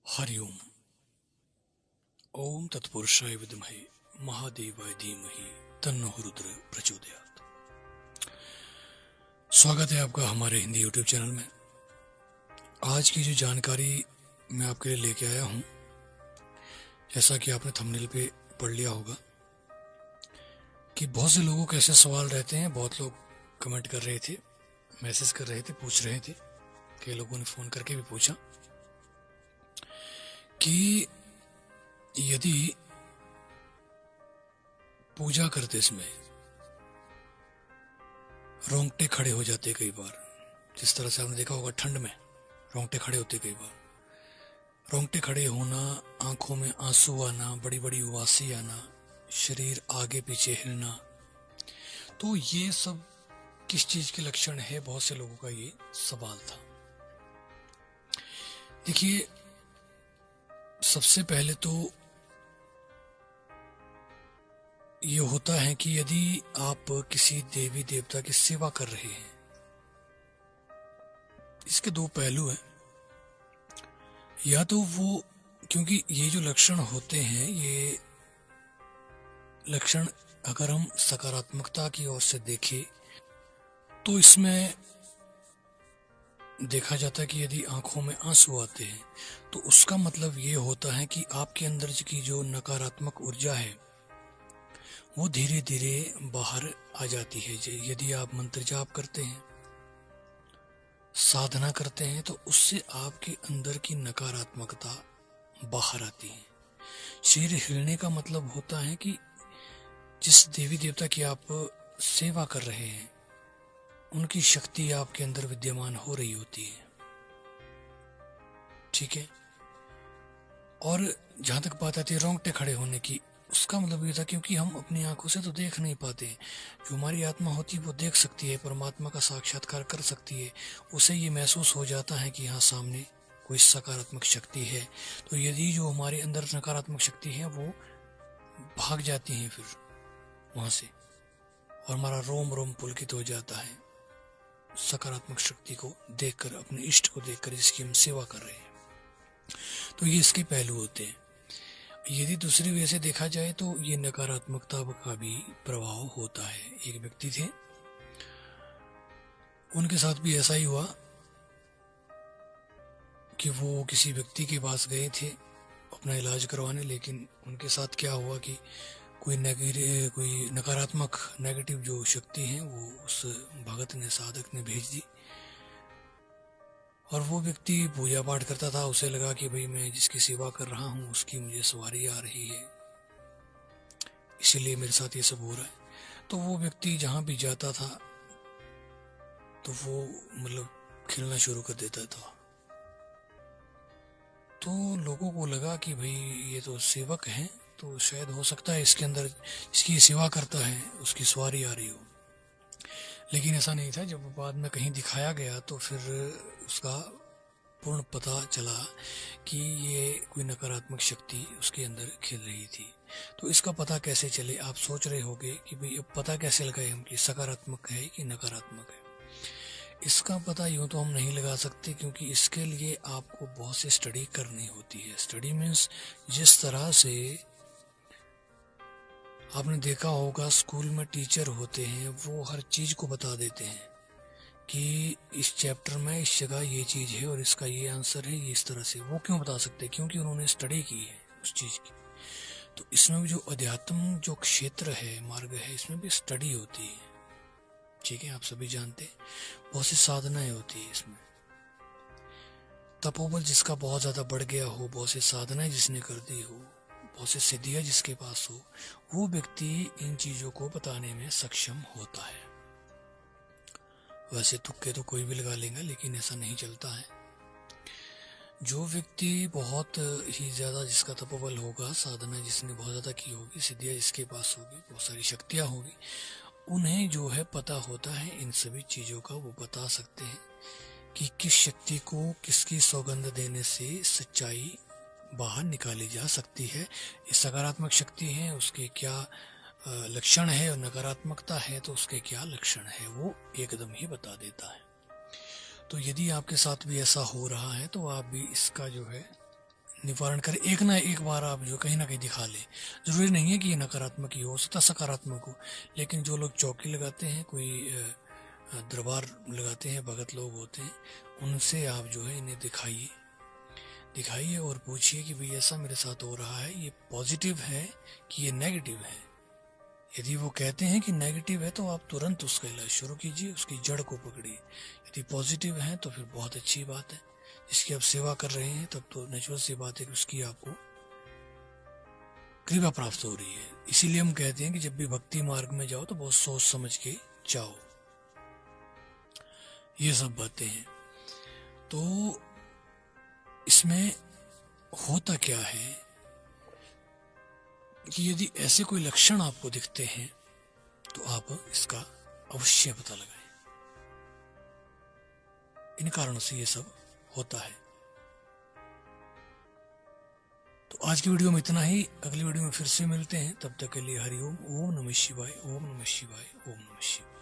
हरिओम। ओम तत्पुरुषाय विद्महे महादेवाय धीमहि तन्नो रुद्र प्रचोदयात्। स्वागत है आपका हमारे हिंदी यूट्यूब चैनल में। आज की जो जानकारी मैं आपके लिए लेके आया हूँ, जैसा कि आपने थंबनेल पे पढ़ लिया होगा कि बहुत से लोगों के ऐसे सवाल रहते हैं। बहुत लोग कमेंट कर रहे थे, मैसेज कर रहे थे, पूछ रहे थे। कई लोगों ने फ़ोन करके भी पूछा कि यदि पूजा करते समय रोंगटे खड़े हो जाते कई बार, जिस तरह से आपने देखा होगा ठंड में रोंगटे खड़े होते कई बार, रोंगटे खड़े होना, आंखों में आंसू आना, बड़ी बड़ी उबासी आना, शरीर आगे पीछे हिलना, तो ये सब किस चीज के लक्षण है? बहुत से लोगों का ये सवाल था। देखिए, सबसे पहले तो ये होता है कि यदि आप किसी देवी देवता की सेवा कर रहे हैं, इसके दो पहलू हैं। या तो वो, क्योंकि ये जो लक्षण होते हैं, ये लक्षण अगर हम सकारात्मकता की ओर से देखें तो इसमें देखा जाता है कि यदि आंखों में आंसू आते हैं तो उसका मतलब ये होता है कि आपके अंदर की जो नकारात्मक ऊर्जा है वो धीरे धीरे बाहर आ जाती है। यदि आप मंत्र जाप करते हैं, साधना करते हैं, तो उससे आपके अंदर की नकारात्मकता बाहर आती है। शरीर हिलने का मतलब होता है कि जिस देवी देवता की आप सेवा कर रहे हैं उनकी शक्ति आपके अंदर विद्यमान हो रही होती है। ठीक है। और जहां तक बात आती है रोंगटे खड़े होने की, उसका मतलब ये था क्योंकि हम अपनी आंखों से तो देख नहीं पाते। जो हमारी आत्मा होती है वो देख सकती है, परमात्मा का साक्षात्कार कर सकती है। उसे ये महसूस हो जाता है कि यहाँ सामने कोई सकारात्मक शक्ति है। तो यदि जो हमारे अंदर नकारात्मक शक्ति है वो भाग जाती है फिर वहां से, और हमारा रोम रोम पुलकित हो जाता है सकारात्मक शक्ति को देखकर, अपने इष्ट को देखकर जिसकी हम सेवा कर रहे हैं। तो ये इसके पहलू होते हैं। यदि दूसरी वजह से देखा जाए तो ये नकारात्मकता का भी प्रभाव होता है। एक व्यक्ति थे, उनके साथ भी ऐसा ही हुआ कि वो किसी व्यक्ति के पास गए थे अपना इलाज करवाने, लेकिन उनके साथ क्या हुआ कि कोई नकारात्मक नेगेटिव जो शक्ति है वो उस भगत ने, साधक ने भेज दी। और वो व्यक्ति पूजा पाठ करता था, उसे लगा कि भाई मैं जिसकी सेवा कर रहा हूँ उसकी मुझे सवारी आ रही है, इसीलिए मेरे साथ ये सब हो रहा है। तो वो व्यक्ति जहाँ भी जाता था तो वो मतलब खिलना शुरू कर देता था। तो लोगों को लगा कि भाई ये तो सेवक है, तो शायद हो सकता है इसके अंदर जिसकी सेवा करता है उसकी सवारी आ रही हो। लेकिन ऐसा नहीं था। जब बाद में कहीं दिखाया गया तो फिर उसका पूर्ण पता चला कि ये कोई नकारात्मक शक्ति उसके अंदर खिल रही थी। तो इसका पता कैसे चले? आप सोच रहे होंगे कि भाई अब पता कैसे लगाए हम कि सकारात्मक है कि नकारात्मक है। इसका पता यूं तो हम नहीं लगा सकते, क्योंकि इसके लिए आपको बहुत सी स्टडी करनी होती है। स्टडी मीन्स, जिस तरह से आपने देखा होगा स्कूल में टीचर होते हैं, वो हर चीज को बता देते हैं कि इस चैप्टर में इस जगह ये चीज है और इसका ये आंसर है, ये इस तरह से। वो क्यों बता सकते हैं? क्योंकि उन्होंने स्टडी की है उस चीज की। तो इसमें भी जो अध्यात्म जो क्षेत्र है, मार्ग है, इसमें भी स्टडी होती है। ठीक है, आप सभी जानते हैं बहुत सी साधनाएं होती है इसमें। तपोबल जिसका बहुत ज्यादा बढ़ गया हो, बहुत सी साधनाएं जिसने कर दी हो, बहुत सी सिद्धियां जिसके पास हो, वो व्यक्ति इन चीजों को बताने में सक्षम होता है। वैसे तुक्के तो कोई भी लगा लेगा, लेकिन ऐसा नहीं चलता है। जो व्यक्ति बहुत ही ज्यादा, जिसका तपोबल होगा, साधना जिसने बहुत ज्यादा की होगी, सिद्धियां जिसके पास होगी, बहुत सारी शक्तियां होगी, उन्हें जो है पता होता है इन सभी चीजों का। वो बता सकते हैं कि किस शक्ति को किसकी सौगंध देने से सच्चाई बाहर निकाली जा सकती है। ये सकारात्मक शक्ति है, उसके क्या लक्षण है, और नकारात्मकता है तो उसके क्या लक्षण है, वो एकदम ही बता देता है। तो यदि आपके साथ भी ऐसा हो रहा है तो आप भी इसका जो है निवारण करे। एक ना एक बार आप जो कहीं ना कहीं दिखा ले। जरूरी नहीं है कि ये नकारात्मक ही हो सकता सकारात्मक हो, लेकिन जो लोग चौकी लगाते हैं, कोई दरबार लगाते हैं, भगत लोग होते हैं, उनसे आप जो है इन्हें दिखाइए दिखाइए और पूछिए कि भाई ऐसा मेरे साथ हो रहा है, ये पॉजिटिव है कि ये नेगेटिव है। यदि वो कहते हैं कि नेगेटिव है तो आप तुरंत उसका इलाज शुरू कीजिए, उसकी जड़ को पकड़िए। यदि पॉजिटिव है तो फिर बहुत अच्छी बात है, जिसकी आप सेवा कर रहे हैं, तब तो नेचुरल सी बात है कि उसकी आपको कृपा प्राप्त हो रही है। इसीलिए हम कहते हैं कि जब भी भक्ति मार्ग में जाओ तो बहुत सोच समझ के जाओ। ये सब बातें हैं। तो इसमें होता क्या है कि यदि ऐसे कोई लक्षण आपको दिखते हैं तो आप इसका अवश्य पता लगाएं। इन कारणों से ये सब होता है। तो आज की वीडियो में इतना ही। अगली वीडियो में फिर से मिलते हैं, तब तक के लिए हरिओम। ओम नमः शिवाय, ओम नमः शिवाय, ओम नमः शिवाय।